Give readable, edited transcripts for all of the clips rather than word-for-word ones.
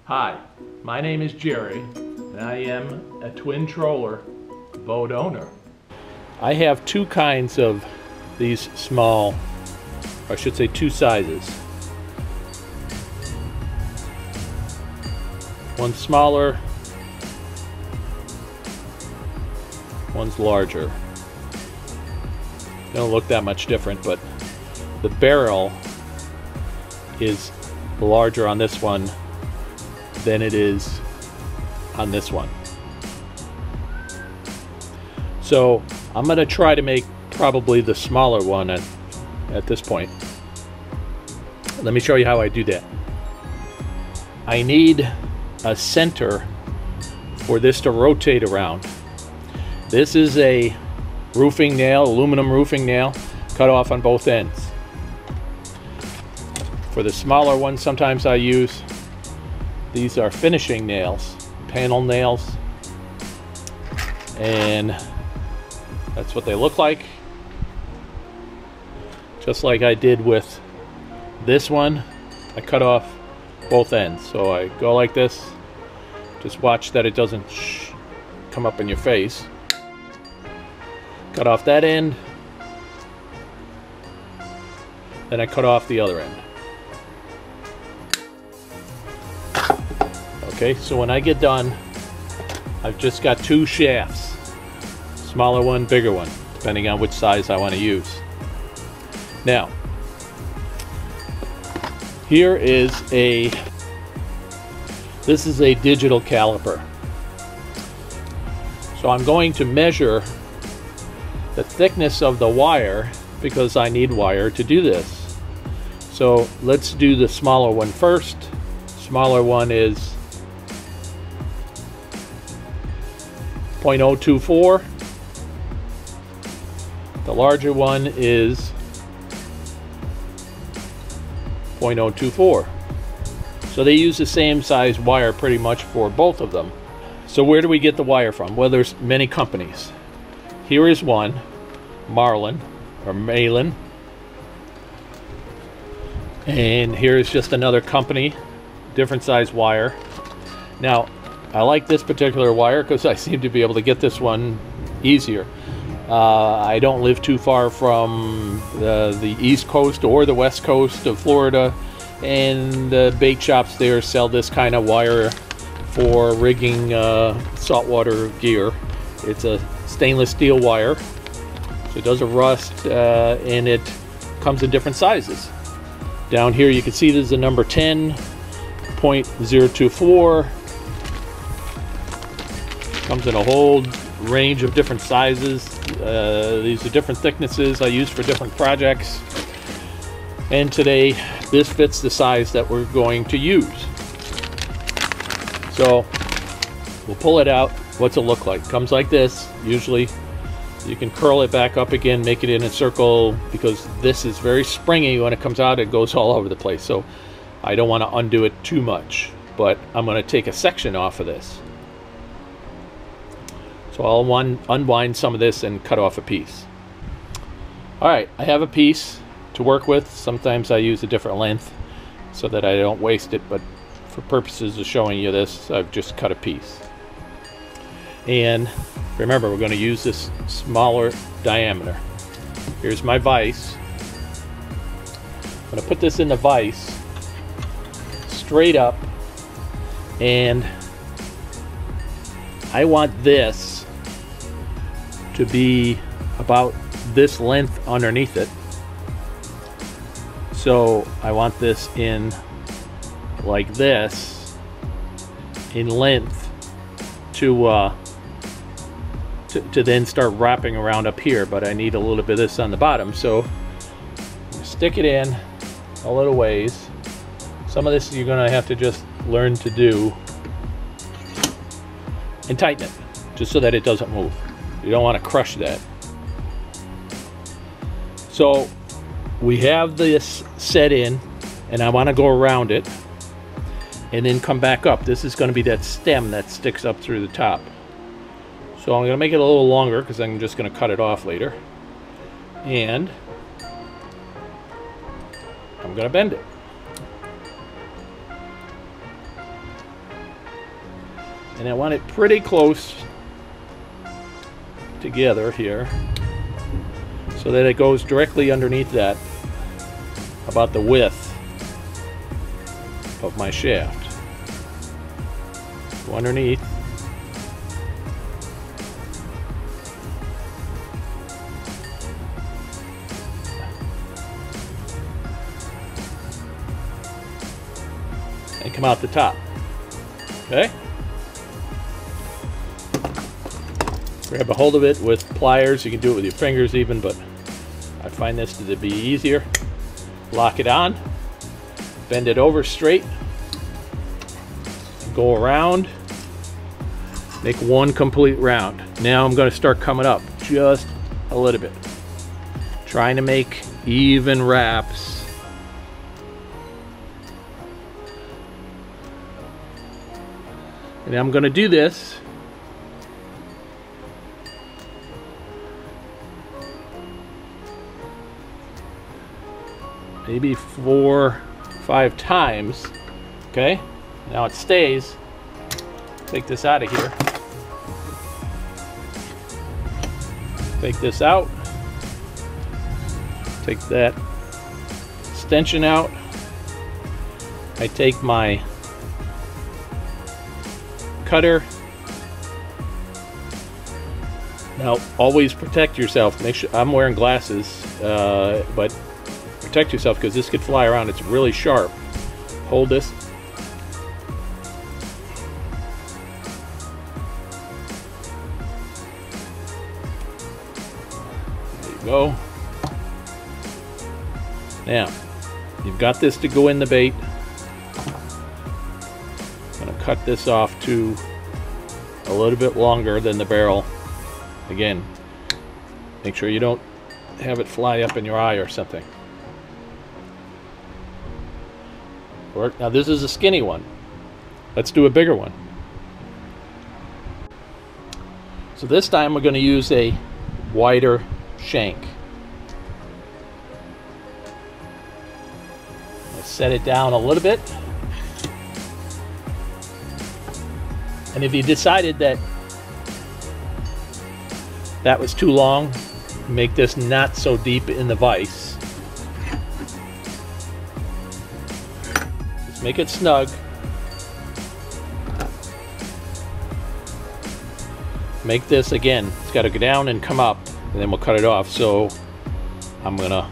Hi, my name is Jerry, and I am a twin troller boat owner. I have two kinds of these small, or I should say two sizes. One's smaller, one's larger. They don't look that much different, but the barrel is larger on this one than it is on this one. So I'm going to try to make probably the smaller one at this point. Let me show you how I do that. I need a center for this to rotate around. This is a roofing nail, aluminum roofing nail, cut off on both ends. For the smaller ones, sometimes I use, these are finishing nails, panel nails, and that's what they look like. Just like I did with this one, I cut off both ends. So I go like this, just watch that it doesn't come up in your face. Cut off that end, then I cut off the other end. Okay, so when I get done, I've just got two shafts. Smaller one, bigger one, depending on which size I want to use. Now, here is this is a digital caliper. So I'm going to measure the thickness of the wire because I need wire to do this. So let's do the smaller one first. Smaller one is 0.024. The larger one is 0.024. So they use the same size wire pretty much for both of them. So where do we get the wire from? Well, there's many companies. Here is one, Marlin or Malin. And here is just another company, different size wire. Now, I like this particular wire because I seem to be able to get this one easier. I don't live too far from the East Coast or the West Coast of Florida, and the bait shops there sell this kind of wire for rigging saltwater gear. It's a stainless steel wire, so it doesn't rust, and it comes in different sizes. Down here you can see there's a number 10, 0.024. Comes in a whole range of different sizes. These are different thicknesses I use for different projects. And today, this fits the size that we're going to use. So, we'll pull it out. What's it look like? Comes like this. Usually, you can curl it back up again, make it in a circle, because this is very springy. When it comes out, it goes all over the place. So, I don't want to undo it too much. But I'm going to take a section off of this. So I'll unwind some of this and cut off a piece. Alright, I have a piece to work with. Sometimes I use a different length so that I don't waste it, but for purposes of showing you this, I've just cut a piece. And remember, we're going to use this smaller diameter. Here's my vise. I'm going to put this in the vise straight up, and I want this to be about this length underneath it. So I want this in like this in length to then start wrapping around up here, but I need a little bit of this on the bottom. So stick it in a little ways. Some of this you're gonna have to just learn to do, and tighten it just so that it doesn't move. You don't want to crush that. So we have this set in, and I want to go around it and then come back up. This is going to be that stem that sticks up through the top. So I'm going to make it a little longer because I'm just going to cut it off later. And I'm going to bend it. And I want it pretty close together here so that it goes directly underneath that, about the width of my shaft. Go underneath. And come out the top. Okay? Grab a hold of it with pliers. You can do it with your fingers even, but I find this to be easier. Lock it on. Bend it over straight. Go around. Make one complete round. Now I'm going to start coming up just a little bit. Trying to make even wraps. And I'm going to do this maybe 4, 5 times. Okay, now it stays. Take this out of here. Take this out. Take that extension out. I take my cutter. Now always protect yourself. Make sure, I'm wearing glasses, but protect yourself because this could fly around. It's really sharp. Hold this. There you go. Now you've got this to go in the bait. Cut this off to a little bit longer than the barrel. Again, make sure you don't have it fly up in your eye or something. Now this is a skinny one. Let's do a bigger one. So this time we're going to use a wider shank. Let's set it down a little bit. And if you decided that that was too long, make this not so deep in the vise. Just make it snug. Make this, again, it's got to go down and come up, and then we'll cut it off. So I'm gonna,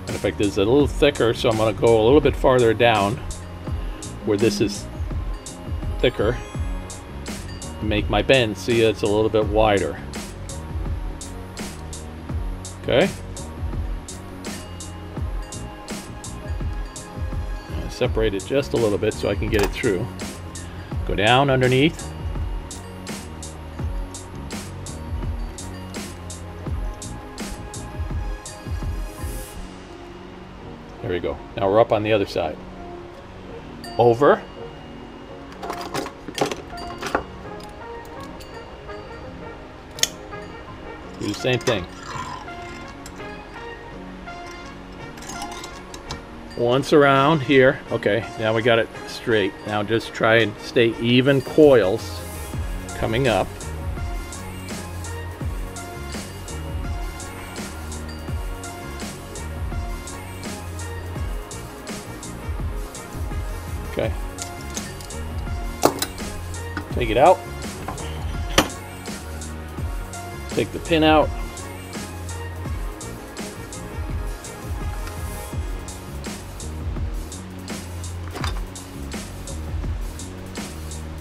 matter of fact, this is a little thicker, so I'm gonna go a little bit farther down where this is thicker. Make my bend, see, it's a little bit wider. Okay. I'll separate it just a little bit so I can get it through. Go down underneath. There we go. Now we're up on the other side. Over. Do the same thing. Once around here. Okay, now we got it straight. Now just try and stay even coils coming up. Okay. Take it out. Take the pin out.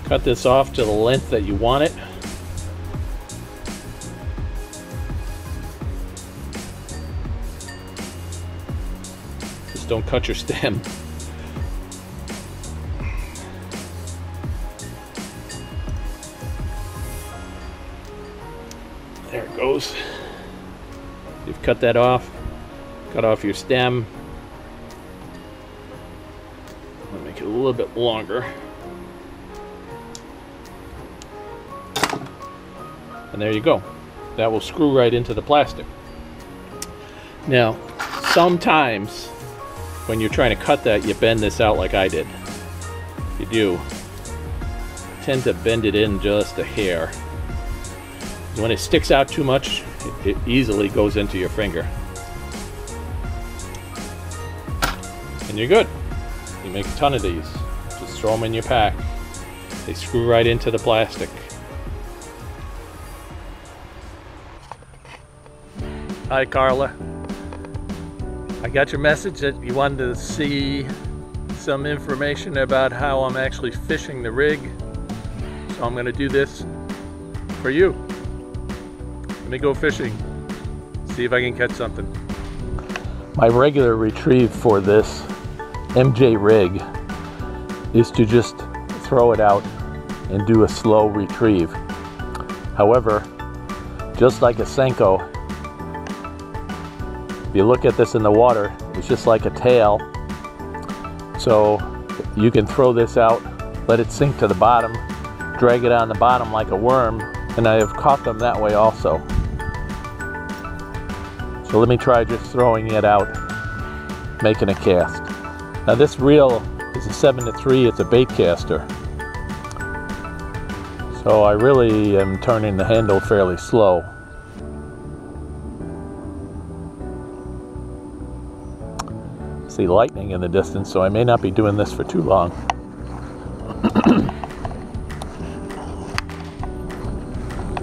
Cut this off to the length that you want it. Just don't cut your stem. There it goes. You've cut that off. Cut off your stem. I'll make it a little bit longer. And there you go. That will screw right into the plastic. Now, sometimes when you're trying to cut that, you bend this out like I did. If you do, tend to bend it in just a hair. When it sticks out too much, it easily goes into your finger. And you're good. You make a ton of these. Just throw them in your pack. They screw right into the plastic. Hi, Carla. I got your message that you wanted to see some information about how I'm actually fishing the rig. So I'm going to do this for you. Let me go fishing, see if I can catch something. My regular retrieve for this MJ rig is to just throw it out and do a slow retrieve. However, just like a Senko, if you look at this in the water, it's just like a tail. So you can throw this out, let it sink to the bottom, drag it on the bottom like a worm, and I have caught them that way also. So let me try just throwing it out, making a cast. Now this reel is a 7-3, it's a bait caster. So I really am turning the handle fairly slow. See lightning in the distance, so I may not be doing this for too long.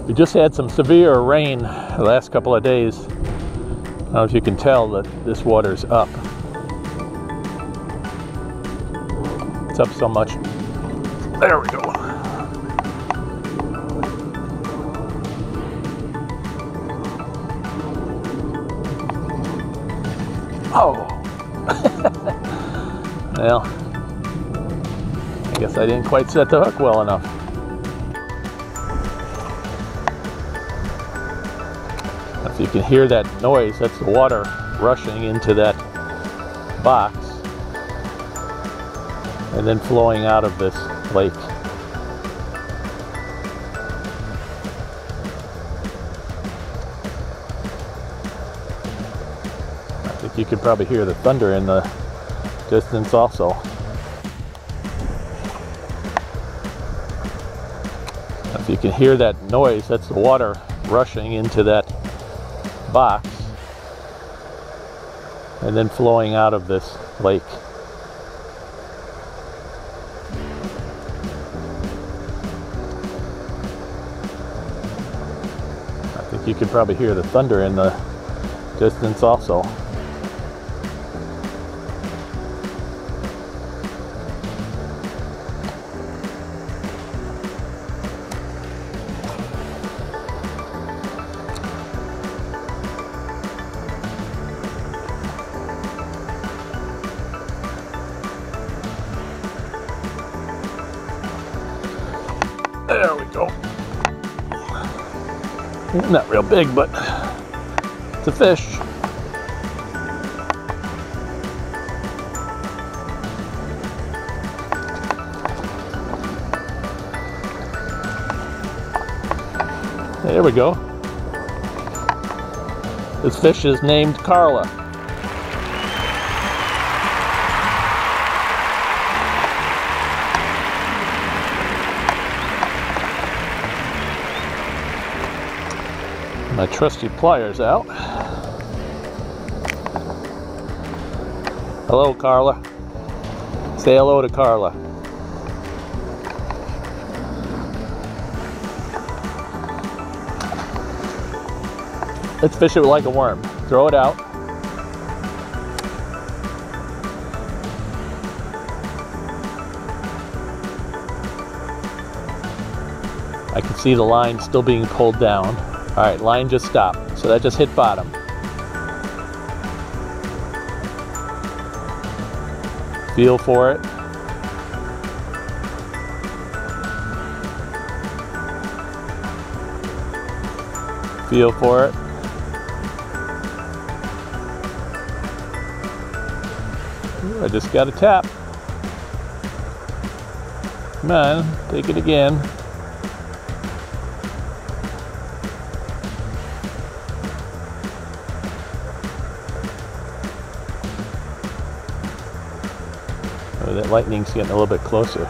We just had some severe rain the last couple of days. I don't know if you can tell that this water's up. It's up so much. There we go. Oh. Well, I guess I didn't quite set the hook well enough. If you can hear that noise, that's the water rushing into that box and then flowing out of this lake. I think you can probably hear the thunder in the distance also. If you can hear that noise, that's the water rushing into that box and then flowing out of this lake. I think you can probably hear the thunder in the distance also. There we go. Not real big, but it's a fish. There we go. This fish is named Carla. My trusty pliers out. Hello, Carla. Say hello to Carla. Let's fish it like a worm. Throw it out. I can see the line still being pulled down. All right, line just stopped, so that just hit bottom. Feel for it. Feel for it. Ooh, I just got a tap. Come on, take it again. Oh, that lightning's getting a little bit closer.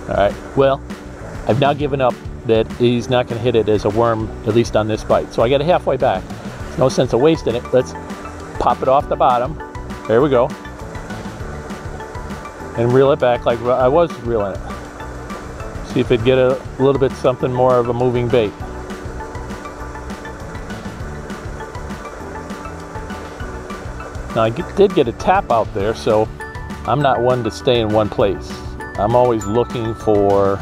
All right, well, I've now given up that he's not going to hit it as a worm, at least on this bite. So I got it halfway back. There's no sense of wasting it. Let's pop it off the bottom. There we go. And reel it back like I was reeling it. See if it'd get a little bit something more of a moving bait. Now I did get a tap out there, so I'm not one to stay in one place. I'm always looking for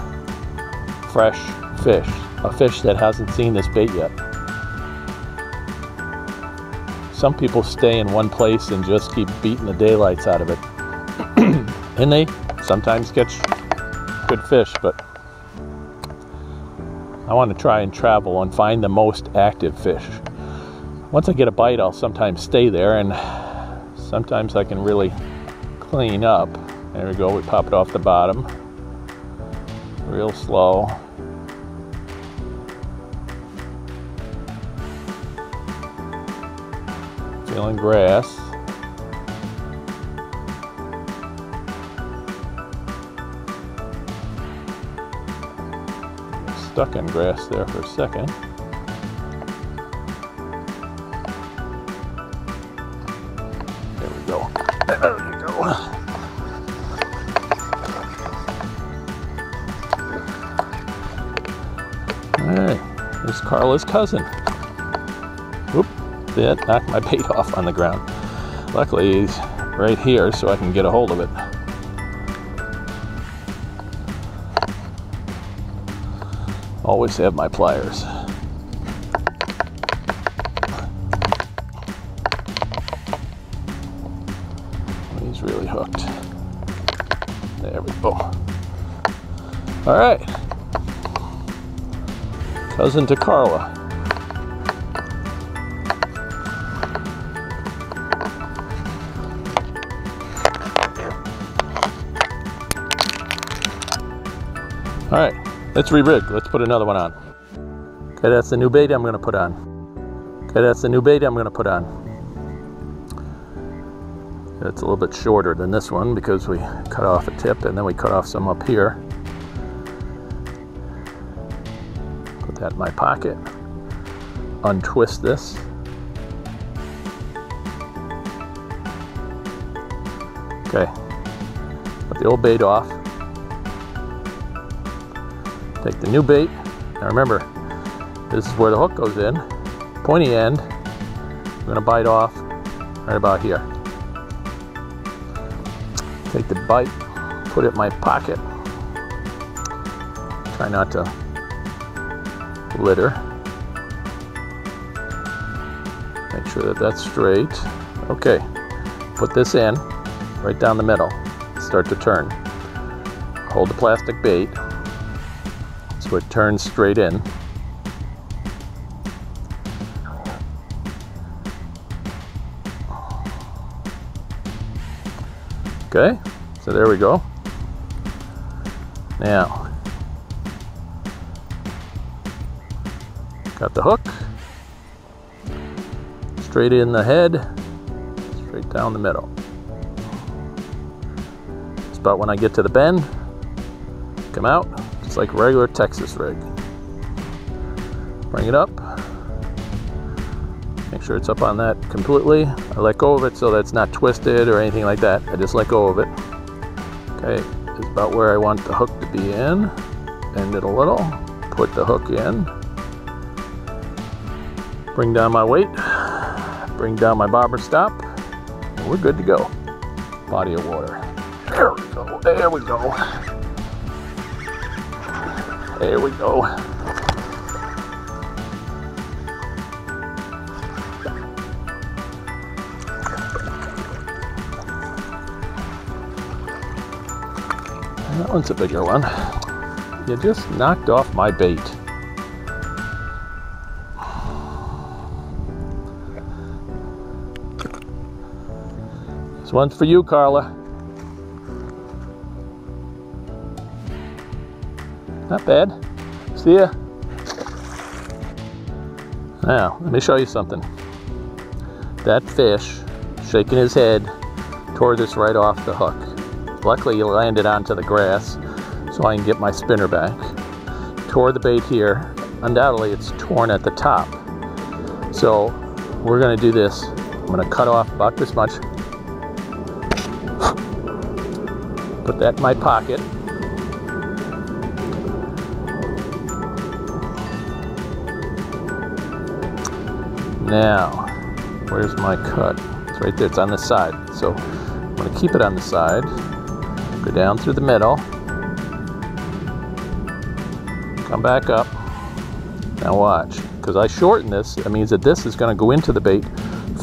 fresh fish, a fish that hasn't seen this bait yet. Some people stay in one place and just keep beating the daylights out of it. And they sometimes catch good fish, but I want to try and travel and find the most active fish. Once I get a bite, I'll sometimes stay there, and sometimes I can really clean up. There we go, we pop it off the bottom. Real slow. Feeling grass. Stuck in grass there for a second. There we go. There we go. Alright, there's Carla's cousin. Whoop, that knocked my bait off on the ground. Luckily he's right here so I can get a hold of it. Always have my pliers. He's really hooked. There we go. All right. Cousin to Carla. All right. Let's re-rig. Let's put another one on. Okay, that's the new bait I'm going to put on. Okay, that's the new bait I'm going to put on. It's a little bit shorter than this one because we cut off a tip and then we cut off some up here. Put that in my pocket. Untwist this. Okay, put the old bait off. Take the new bait. Now remember, this is where the hook goes in. Pointy end. I'm going to bite off right about here. Take the bite, put it in my pocket. Try not to litter. Make sure that that's straight. Okay, put this in right down the middle. Start to turn. Hold the plastic bait so it turns straight in. Okay, so there we go. Now, got the hook, straight in the head, straight down the middle. It's about when I get to the bend, come out, just like a regular Texas rig. Bring it up. Make sure it's up on that completely. I let go of it so that it's not twisted or anything like that. I just let go of it. Okay, it's about where I want the hook to be in. Bend it a little. Put the hook in. Bring down my weight. Bring down my bobber stop. And we're good to go. Body of water. There we go. There we go. There we go. That one's a bigger one. You just knocked off my bait. This one's for you, Carla. Not bad. See ya. Now, let me show you something. That fish shaking his head toward us right off the hook. Luckily, he landed onto the grass, so I can get my spinner back. Tore the bait here. Undoubtedly it's torn at the top. So we're going to do this. I'm going to cut off about this much. Put that in my pocket. Now, where's my cut? It's right there, it's on the side. So I'm going to keep it on the side. Go down through the middle. Come back up. Now watch, because I shorten this, that means that this is going to go into the bait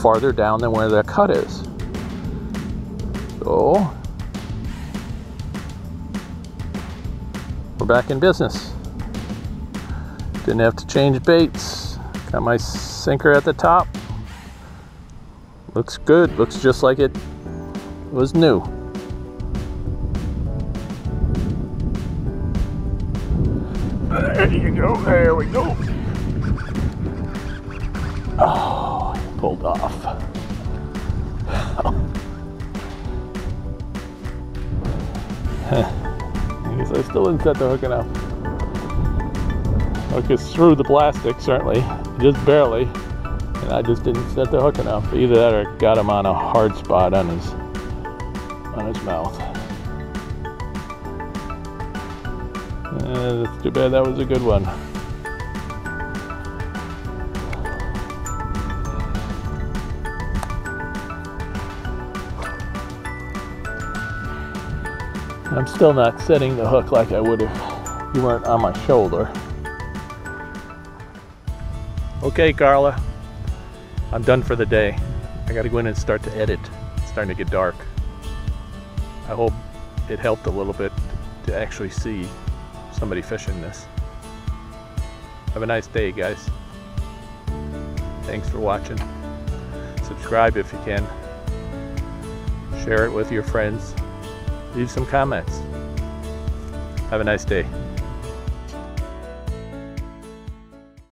farther down than where that cut is. So, we're back in business. Didn't have to change baits. Got my sinker at the top. Looks good, looks just like it was new. There you go, there we go. Oh, pulled off. I guess I still didn't set the hook enough. Hook is through the plastic, certainly, just barely. And I just didn't set the hook enough. Either that or got him on a hard spot on his mouth. That's too bad, that was a good one. I'm still not setting the hook like I would if you weren't on my shoulder. Okay, Carla, I'm done for the day. I gotta go in and start to edit. It's starting to get dark. I hope it helped a little bit to actually see somebody fishing this. Have a nice day, guys. Thanks for watching. Subscribe if you can. Share it with your friends. Leave some comments. Have a nice day.